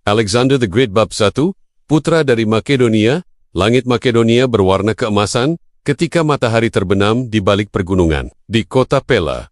Alexander the Great Bab 1, putra dari Makedonia, langit Makedonia berwarna keemasan ketika matahari terbenam di balik pergunungan. Di kota Pella,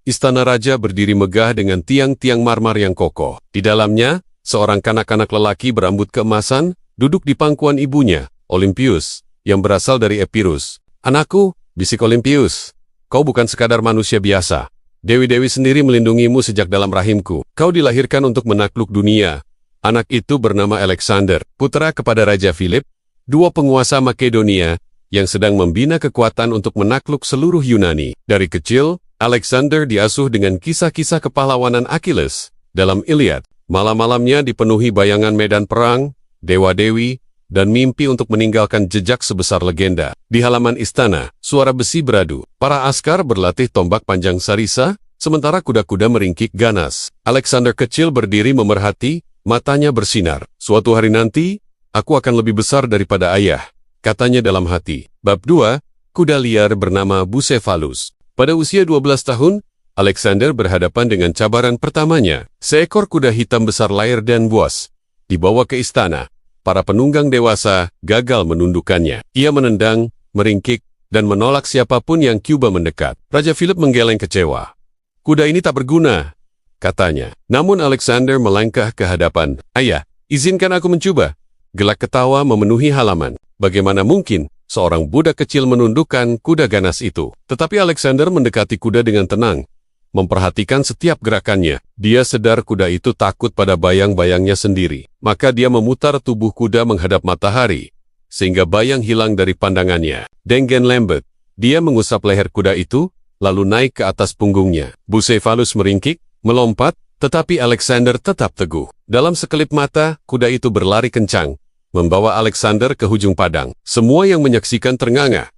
istana raja berdiri megah dengan tiang-tiang marmer yang kokoh. Di dalamnya, seorang kanak-kanak lelaki berambut keemasan duduk di pangkuan ibunya, Olympius, yang berasal dari Epirus. "Anakku," bisik Olympius, "kau bukan sekadar manusia biasa. Dewi-dewi sendiri melindungimu sejak dalam rahimku. Kau dilahirkan untuk menakluk dunia." Anak itu bernama Alexander, putra kepada Raja Philip, dua penguasa Makedonia yang sedang membina kekuatan untuk menakluk seluruh Yunani. Dari kecil, Alexander diasuh dengan kisah-kisah kepahlawanan Achilles. Dalam Iliad, malam-malamnya dipenuhi bayangan medan perang, dewa-dewi, dan mimpi untuk meninggalkan jejak sebesar legenda. Di halaman istana, suara besi beradu. Para askar berlatih tombak panjang sarisa, sementara kuda-kuda meringkik ganas. Alexander kecil berdiri memerhati, matanya bersinar. "Suatu hari nanti, aku akan lebih besar daripada ayah," katanya dalam hati. Bab 2, kuda liar bernama Bucephalus. Pada usia 12 tahun, Alexander berhadapan dengan cabaran pertamanya. Seekor kuda hitam besar layar dan buas dibawa ke istana. Para penunggang dewasa gagal menundukkannya. Ia menendang, meringkik, dan menolak siapapun yang coba mendekat. Raja Philip menggeleng kecewa. "Kuda ini tak berguna," katanya. Namun Alexander melangkah ke hadapan. "Ayah, izinkan aku mencoba." Gelak ketawa memenuhi halaman. Bagaimana mungkin seorang budak kecil menundukkan kuda ganas itu? Tetapi Alexander mendekati kuda dengan tenang, memperhatikan setiap gerakannya. Dia sadar kuda itu takut pada bayang-bayangnya sendiri. Maka dia memutar tubuh kuda menghadap matahari, sehingga bayang hilang dari pandangannya. Dengan lambat, dia mengusap leher kuda itu, lalu naik ke atas punggungnya. Bucephalus meringkik, melompat, tetapi Alexander tetap teguh. Dalam sekelip mata, kuda itu berlari kencang, membawa Alexander ke hujung padang. Semua yang menyaksikan ternganga.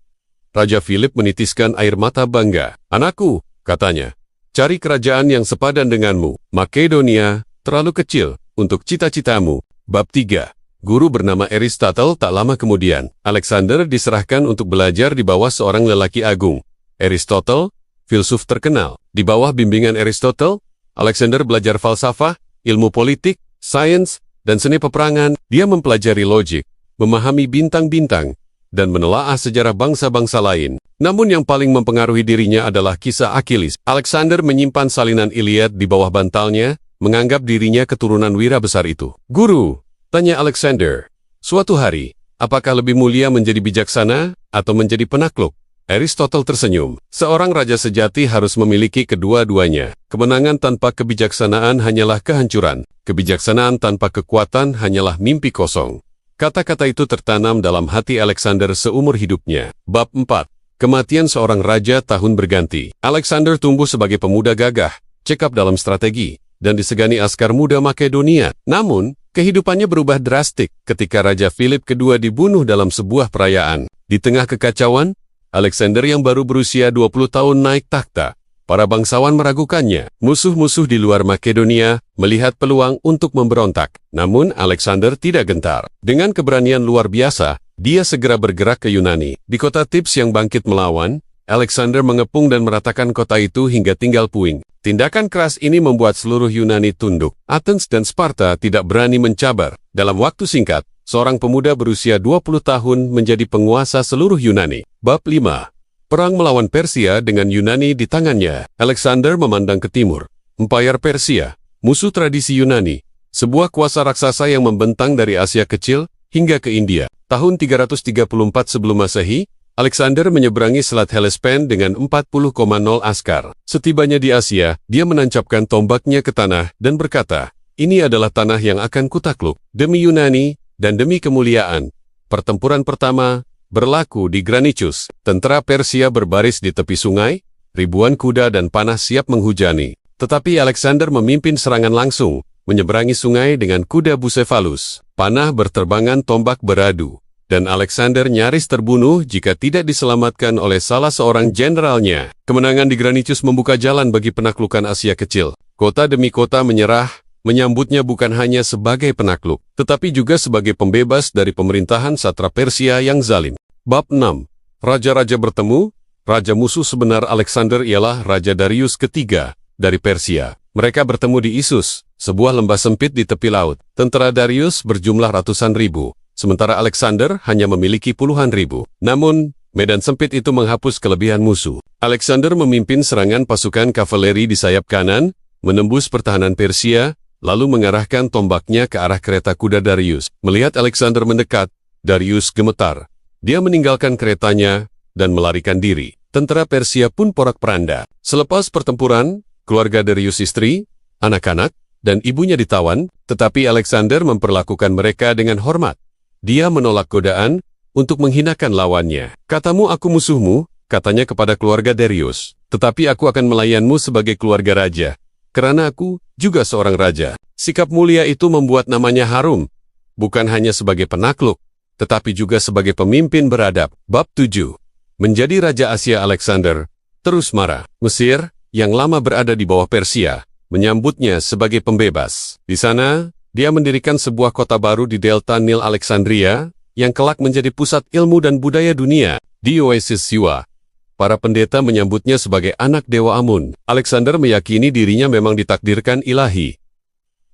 Raja Philip menitiskan air mata bangga. "Anakku," katanya, "cari kerajaan yang sepadan denganmu. Makedonia terlalu kecil untuk cita-citamu." Bab 3. Guru bernama Aristotle. Tak lama kemudian, Alexander diserahkan untuk belajar di bawah seorang lelaki agung, Aristotle, filsuf terkenal. Di bawah bimbingan Aristotle, Alexander belajar falsafah, ilmu politik, sains, dan seni peperangan. Dia mempelajari logik, memahami bintang-bintang, dan menelaah sejarah bangsa-bangsa lain. Namun yang paling mempengaruhi dirinya adalah kisah Achilles. Alexander menyimpan salinan Iliad di bawah bantalnya, menganggap dirinya keturunan wira besar itu. "Guru," tanya Alexander, "suatu hari, apakah lebih mulia menjadi bijaksana atau menjadi penakluk?" Aristotle tersenyum. "Seorang raja sejati harus memiliki kedua-duanya. Kemenangan tanpa kebijaksanaan hanyalah kehancuran. Kebijaksanaan tanpa kekuatan hanyalah mimpi kosong." Kata-kata itu tertanam dalam hati Alexander seumur hidupnya. Bab 4. Kematian seorang raja tahun berganti. Alexander tumbuh sebagai pemuda gagah, cekap dalam strategi, dan disegani askar muda Makedonia. Namun, kehidupannya berubah drastik ketika Raja Philip II dibunuh dalam sebuah perayaan. Di tengah kekacauan, Alexander yang baru berusia 20 tahun naik takhta. Para bangsawan meragukannya. Musuh-musuh di luar Makedonia melihat peluang untuk memberontak. Namun Alexander tidak gentar. Dengan keberanian luar biasa, dia segera bergerak ke Yunani. Di kota Thebes yang bangkit melawan, Alexander mengepung dan meratakan kota itu hingga tinggal puing. Tindakan keras ini membuat seluruh Yunani tunduk. Athens dan Sparta tidak berani mencabar. Dalam waktu singkat, seorang pemuda berusia 20 tahun menjadi penguasa seluruh Yunani. Bab 5. Perang melawan Persia dengan Yunani di tangannya. Alexander memandang ke timur. Empire Persia, musuh tradisi Yunani, sebuah kuasa raksasa yang membentang dari Asia Kecil hingga ke India. Tahun 334 sebelum Masehi, Alexander menyeberangi Selat Hellespont dengan 40,0 askar. Setibanya di Asia, dia menancapkan tombaknya ke tanah dan berkata, "Ini adalah tanah yang akan kutakluk. Demi Yunani dan demi kemuliaan." Pertempuran pertama berlaku di Granicus. Tentara Persia berbaris di tepi sungai, ribuan kuda dan panah siap menghujani. Tetapi Alexander memimpin serangan langsung, menyeberangi sungai dengan kuda Bucephalus. Panah berterbangan, tombak beradu, dan Alexander nyaris terbunuh jika tidak diselamatkan oleh salah seorang jenderalnya. Kemenangan di Granicus membuka jalan bagi penaklukan Asia Kecil. Kota demi kota menyerah, menyambutnya bukan hanya sebagai penakluk, tetapi juga sebagai pembebas dari pemerintahan satra Persia yang zalim. Bab 6. Raja-raja bertemu. Raja musuh sebenar Alexander ialah Raja Darius III dari Persia. Mereka bertemu di Issus, sebuah lembah sempit di tepi laut. Tentara Darius berjumlah ratusan ribu, sementara Alexander hanya memiliki puluhan ribu. Namun, medan sempit itu menghapus kelebihan musuh. Alexander memimpin serangan pasukan kavaleri di sayap kanan, menembus pertahanan Persia, lalu mengarahkan tombaknya ke arah kereta kuda Darius. Melihat Alexander mendekat, Darius gemetar. Dia meninggalkan keretanya dan melarikan diri. Tentara Persia pun porak-poranda. Selepas pertempuran, keluarga Darius, istri, anak-anak, dan ibunya ditawan, tetapi Alexander memperlakukan mereka dengan hormat. Dia menolak godaan untuk menghinakan lawannya. "Katamu aku musuhmu," katanya kepada keluarga Darius, "tetapi aku akan melayanmu sebagai keluarga raja, karena aku juga seorang raja." Sikap mulia itu membuat namanya harum, bukan hanya sebagai penakluk, tetapi juga sebagai pemimpin beradab. Bab 7. Menjadi Raja Asia, Alexander terus marah. Mesir, yang lama berada di bawah Persia, menyambutnya sebagai pembebas. Di sana, dia mendirikan sebuah kota baru di delta Nil, Alexandria, yang kelak menjadi pusat ilmu dan budaya dunia. Di Oasis Siwa, para pendeta menyambutnya sebagai anak dewa Amun. Alexander meyakini dirinya memang ditakdirkan ilahi.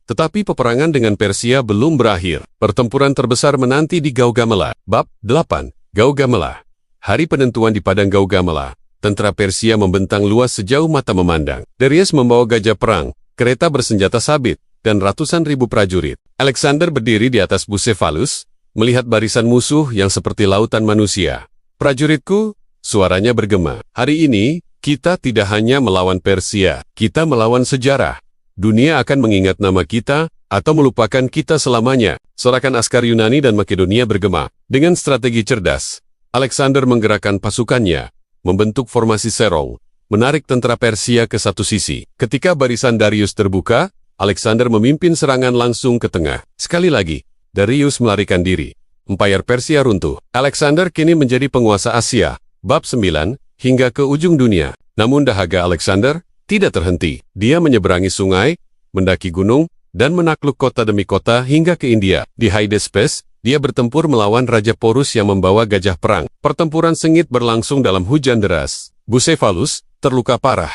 Tetapi peperangan dengan Persia belum berakhir. Pertempuran terbesar menanti di Gaugamela. Bab 8. Gaugamela. Hari penentuan di padang Gaugamela. Tentara Persia membentang luas sejauh mata memandang. Darius membawa gajah perang, kereta bersenjata sabit, dan ratusan ribu prajurit. Alexander berdiri di atas Bucephalus, melihat barisan musuh yang seperti lautan manusia. "Prajuritku," suaranya bergema, "hari ini, kita tidak hanya melawan Persia, kita melawan sejarah. Dunia akan mengingat nama kita, atau melupakan kita selamanya." Sorakan askar Yunani dan Makedonia bergema. Dengan strategi cerdas, Alexander menggerakkan pasukannya, membentuk formasi serong, menarik tentara Persia ke satu sisi. Ketika barisan Darius terbuka, Alexander memimpin serangan langsung ke tengah. Sekali lagi, Darius melarikan diri. Empayar Persia runtuh. Alexander kini menjadi penguasa Asia. Bab 9, hingga ke ujung dunia. Namun dahaga Alexander tidak terhenti. Dia menyeberangi sungai, mendaki gunung, dan menakluk kota demi kota hingga ke India. Di Hydaspes, dia bertempur melawan Raja Porus yang membawa gajah perang. Pertempuran sengit berlangsung dalam hujan deras. Bucephalus terluka parah.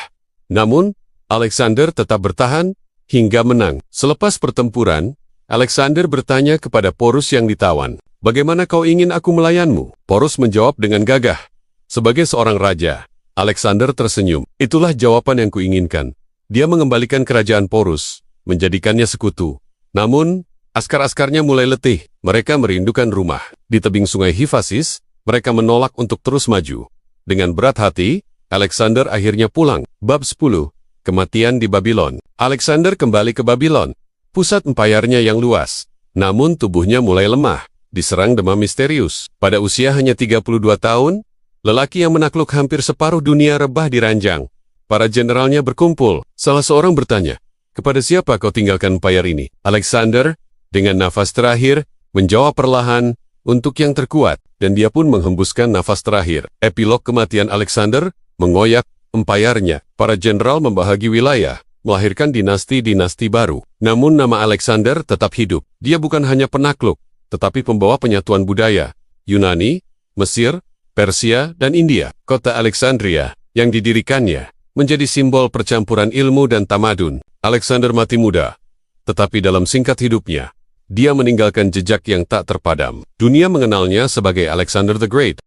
Namun, Alexander tetap bertahan hingga menang. Selepas pertempuran, Alexander bertanya kepada Porus yang ditawan, "Bagaimana kau ingin aku melayanmu?" Porus menjawab dengan gagah, "Sebagai seorang raja." Alexander tersenyum. "Itulah jawaban yang kuinginkan." Dia mengembalikan kerajaan Porus, menjadikannya sekutu. Namun, askar-askarnya mulai letih. Mereka merindukan rumah. Di tebing sungai Hifasis, mereka menolak untuk terus maju. Dengan berat hati, Alexander akhirnya pulang. Bab 10. Kematian di Babylon. Alexander kembali ke Babylon, pusat empayarnya yang luas. Namun tubuhnya mulai lemah, diserang demam misterius. Pada usia hanya 32 tahun, lelaki yang menakluk hampir separuh dunia rebah di ranjang. Para jenderalnya berkumpul. Salah seorang bertanya, "Kepada siapa kau tinggalkan empayar ini?" Alexander, dengan nafas terakhir, menjawab perlahan, "Untuk yang terkuat." Dan dia pun menghembuskan nafas terakhir. Epilog kematian Alexander mengoyak empayarnya. Para jenderal membahagi wilayah, melahirkan dinasti-dinasti baru. Namun nama Alexander tetap hidup. Dia bukan hanya penakluk, tetapi pembawa penyatuan budaya. Yunani, Mesir, Persia, dan India. Kota Alexandria yang didirikannya menjadi simbol percampuran ilmu dan tamadun. Alexander mati muda, tetapi dalam singkat hidupnya, dia meninggalkan jejak yang tak terpadam. Dunia mengenalnya sebagai Alexander the Great.